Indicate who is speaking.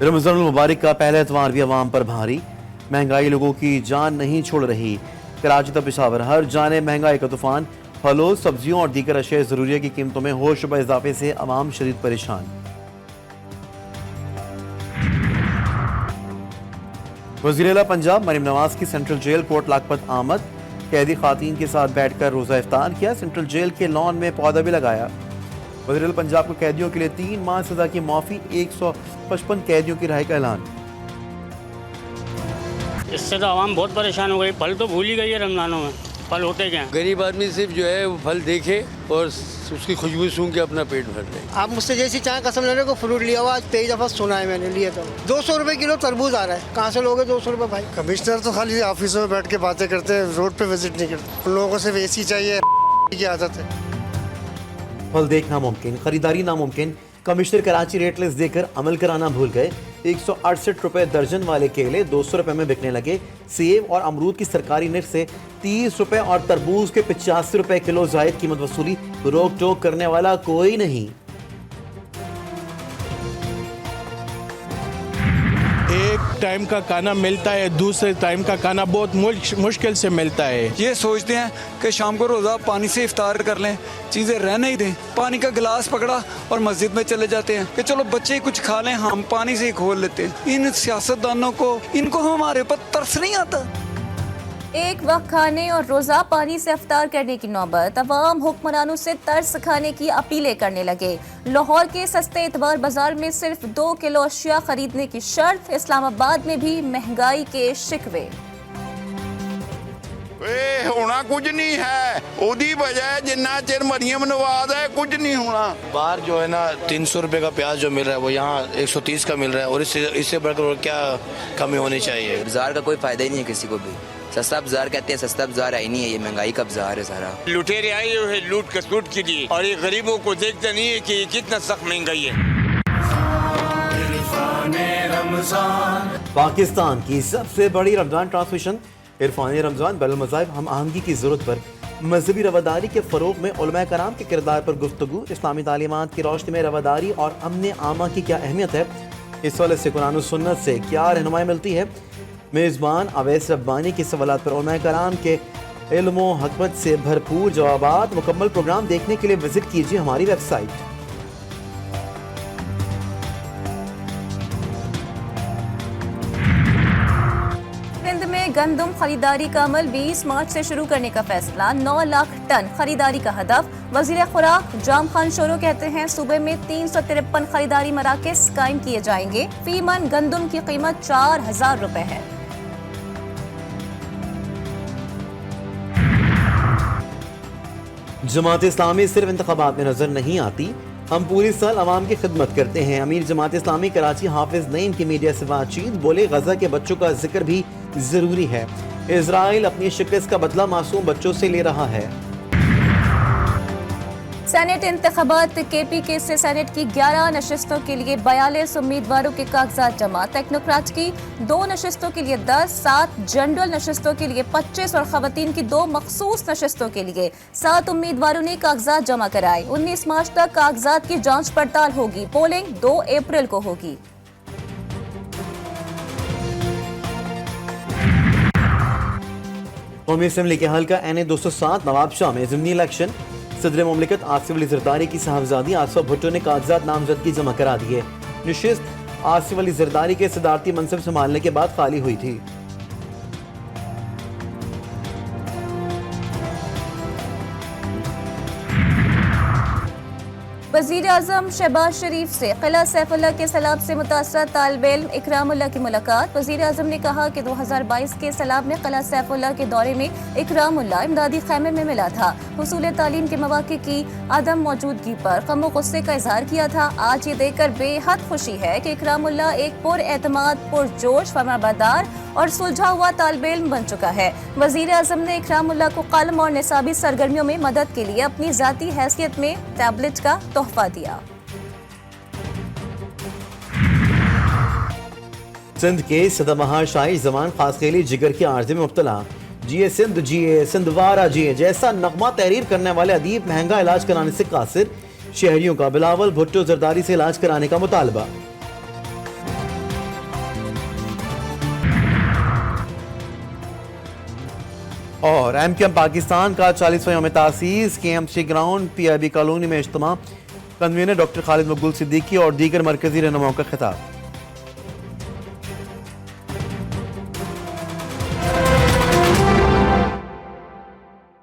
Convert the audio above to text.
Speaker 1: रमज़ान मुबारक का पहला एतवार भी अवाम पर भारी, महंगाई लोगों की जान नहीं छोड़ रही। कराची तक पेशावर हर जाने महंगाई का तूफान, फलों सब्जियों और दीगर अशिया ज़रूरिया की कीमतों में होश व इजाफे से अवाम शदीद परेशान। वज़ीर-ए-आला पंजाब मरीम नवाज की सेंट्रल जेल कोट लाखपत आमद, कैदी खातीन के साथ बैठकर रोज़ा इफ्तार किया। सेंट्रल जेल के लॉन में पौधा भी लगाया। वज़ीर-ए-आला पंजाब को कैदियों के लिए 3 माह सजा की माफ़ी, 155 कैदियों की रिहाई का ऐलान।
Speaker 2: इससे तो आवाम बहुत परेशान हो गई। फल तो भूल ही गई है रमजानों में, फल होते क्या हैं।
Speaker 3: गरीब आदमी सिर्फ जो है वो फल देखे और उसकी खुशबू सूंघ के अपना पेट भर ले।
Speaker 4: आप मुझसे जैसी चाय कसम लेने को फ्रूट लिया हुआ आज 23 दफ़ा सुना है मैंने, लिए तो 200 रुपए किलो तरबूज आ रहा है। कहाँ से लोगे 200 रुपए भाई।
Speaker 5: कमिश्नर तो खाली ऑफिसों में बैठ के बातें करते हैं, रोड पे विजिट नहीं करते। उन लोगों को सिर्फ एसी चाहिए की आदत है।
Speaker 1: फल देखना मुमकिन, खरीदारी नामुमकिन। कमिश्नर कराची रेट लिस्ट देकर अमल कराना भूल गए। 168 रुपए दर्जन वाले केले 200 रुपए में बिकने लगे। सेब और अमरूद की सरकारी निर्ख से 30 रुपए और तरबूज के 85 रुपए किलो जायद कीमत वसूली। रोक टोक करने वाला कोई नहीं।
Speaker 6: एक टाइम का खाना मिलता है, दूसरे टाइम का खाना बहुत मुश्किल से मिलता है।
Speaker 7: ये सोचते हैं कि शाम को रोज़ा पानी से इफ्तार कर लें, चीज़ें रहने ही दें। पानी का गिलास पकड़ा और मस्जिद में चले जाते हैं कि चलो बच्चे कुछ खा लें, हम पानी से ही खोल लेते हैं। इन सियासतदानों को, इनको हमारे ऊपर तरस नहीं आता।
Speaker 8: एक वक्त खाने और रोज़ा पानी से इफ्तार करने की नौबत, अवाम हुक्मरानों से तरस खाने की अपीलें करने लगे। लाहौर के सस्ते इतवार बाजार में सिर्फ 2 किलो अशिया खरीदने की शर्त। इस्लामाबाद में भी महंगाई के शिकवे।
Speaker 9: होना कुछ नहीं है, ओदी वजह जिन्ना चिर मरियम नवाज है कुछ नहीं होना।
Speaker 10: बाहर जो है ना 300 रुपए का प्याज जो मिल रहा है वो यहाँ 130 का मिल रहा है, और इससे बढ़कर क्या कमी होनी चाहिए।
Speaker 11: बाजार का कोई फायदा ही नहीं है किसी को भी। सस्ता बाजार कहते हैं, सस्ता बाजार है ही नहीं है, ये महंगाई का बाजार है सारा।
Speaker 9: लुटेरे आए हुए हैं लूट खसलूट के लिए, और ये गरीबों को देखते नहीं है कि ये कितना सख्त महंगाई है।
Speaker 1: पाकिस्तान की सबसे बड़ी रमजान ट्रांसमिशन इरफान रमजान बैनुल मज़ाहिब हम आहंगी की जरूरत पर मजहबी रवादारी के फरोग में उलमा कराम के किरदार पर गुफ्तगू। इस्लामी तालीमात की रोशनी में रवादारी और अमन आमा की क्या अहमियत है, इस हवाले से कुरान और सुन्नत से क्या रहनुमाई मिलती है। मेज़बान अवैस रब्बानी के सवालात पर उलमा कराम के इल्म व हकमत से भरपूर जवाबात। मुकम्मल प्रोग्राम देखने के लिए विजिट कीजिए हमारी वेबसाइट।
Speaker 8: गंदम खरीदारी का अमल 20 मार्च से शुरू करने का फैसला। 9 लाख टन खरीदारी का हदफ। वजीर खुराक जाम खान शोरो कहते हैं सूबे में 353 खरीदारी मराकज़ कायम किए जाएंगे। फी मन गंदम की कीमत 4000 रुपए है।
Speaker 1: जमात इस्लामी सिर्फ इंतखाबात में नजर नहीं आती, हम पूरी साल अवाम की खिदमत करते हैं। अमीर जमात इस्लामी कराची हाफिज नईम की मीडिया से बातचीत, बोले गजा के बच्चों का जिक्र भी जरूरी है। इजराइल अपनी शिकस्त का बदला मासूम बच्चों से ले रहा है।
Speaker 8: सेनेट इंतखाबात KPK से सेनेट की 11 नशिस्तों के लिए 42 उम्मीदवारों के कागजात जमा। टेक्नोक्रेट की 2 नशिस्तों के लिए 10, 7 जनरल नशिस्तों के लिए 25 और खवातीन की 2 मखसूस नशिस्तों के लिए 7 उम्मीदवारों ने कागजात जमा कराए। 19 मार्च तक कागजात की जांच पड़ताल होगी। पोलिंग 2 अप्रैल को होगी।
Speaker 1: कौमी असम्बली के हल्का NA 207 नवाबशाह में ज़िमनी इलेक्शन। सदर मुमलिकत आसिफ अली जरदारी की साहबजादी आसफा भुट्टो ने कागजात नामजदगी जमा करा दिए। नशिस्त आसिफ अली जरदारी के सदारती मनसब संभालने के बाद खाली हुई थी।
Speaker 8: वज़ीर आज़म शहबाज शरीफ से किला सैफुल्लाह के सैलाब से मुतासर तालिब इल्म इकरामुल्लाह की मुलाकात। वज़ीर आज़म ने कहा कि 2022 के सैलाब में किला सैफुल्लाह के दौरे में इकरामुल्लाह इमदादी खैमे में मिला था। हुसूल तालीम के मौक़े की आदम मौजूदगी पर गम व गुस्से का इजहार किया था। आज ये देखकर बेहद खुशी है कि इकरामुल्लाह एक पुरएतमाद, पुरजोश, फरमाबरदार और सुलझा हुआ तालिब इल्म बन चुका है। वज़ीर आज़म ने इकरामुल्लाह को कलम और निसाबी सरगर्मियों में मदद के लिए अपनी ज़ाती हैसियत में टैबलेट का तोहफा दिया।
Speaker 1: सिंध के सदाबहार शाही जमान खासखेली जिगर के आर्जे में मुब्तला। जिए सिंध जिए सिंधवारा जिए जैसा नगमा तहरीर करने वाले अदीब महंगा इलाज कराने से कासिर। शहरियों का बिलावल भुट्टो जरदारी से इलाज कराने का मुतालबा। और MQM पाकिस्तान का 40वां यौम तासीस KMC ग्राउंड PIB कॉलोनी में इज्तिमा, कन्वीनर डॉक्टर खालिद मकबूल सिद्दीकी और दीगर मरकजी रहनुमाओं का खिताब।